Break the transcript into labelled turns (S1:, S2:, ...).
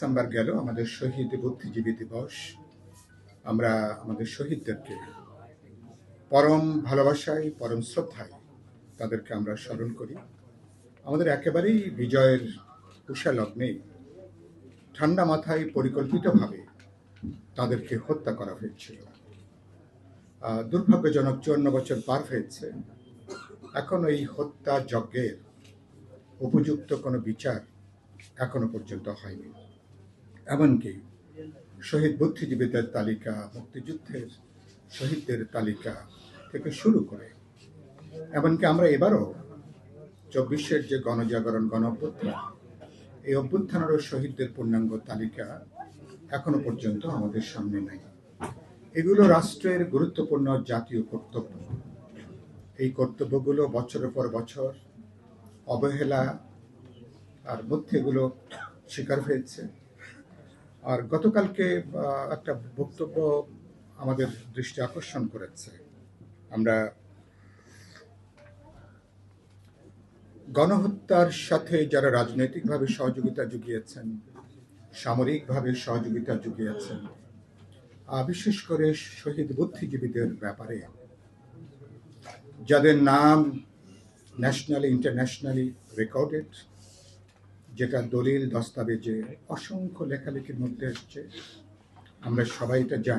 S1: December গেল আমাদের শহীদ বুদ্ধিজীবী দিবস। আমরা আমাদের শহীদদেরকে পরম ভালোবাসায়, পরম শ্রদ্ধায় তাদেরকে আমরা স্মরণ করি। আমাদের একেবারেই বিজয়ের উষা লগ্নে ঠান্ডা মাথায় পরিকল্পিতভাবে তাদেরকে হত্যা করা হয়েছিল। দুর্ভাগ্যজনক 54 বছর পার হয়েছে, এখন এই হত্যা যজ্ঞের উপযুক্ত কোনো বিচার এখনো পর্যন্ত হয়নি। এমনকি শহীদ বুদ্ধিজীবীদের তালিকা, মুক্তিযুদ্ধের শহীদদের তালিকা থেকে শুরু করে এমনকি আমরা এবারও 24-এর যে গণজাগরণ গণ অভ্যুত্থান, এই অভ্যুত্থানেরও শহীদদের পূর্ণাঙ্গ তালিকা এখনো পর্যন্ত আমাদের সামনে নাই। এগুলো রাষ্ট্রের গুরুত্বপূর্ণ জাতীয় কর্তব্য। এই কর্তব্যগুলো বছরের পর বছর অবহেলা আর মধ্যে এগুলো শিকার হয়েছে। আর গতকালকে একটা বক্তব্য আমাদের দৃষ্টি আকর্ষণ করেছে। আমরা গণহত্যার সাথে যারা রাজনৈতিকভাবে সহযোগিতা জুগিয়েছেন, সামরিকভাবে সহযোগিতা জুগিয়েছেন, বিশেষ করে শহীদ বুদ্ধিজীবীদের ব্যাপারে যাদের নাম ন্যাশনালি ইন্টারন্যাশনালি রেকর্ডেড, যেটা দলিল দস্তাবেজে অসংখ্য লেখালেখির মধ্যে এসছে, আমরা সবাই এটা জানি।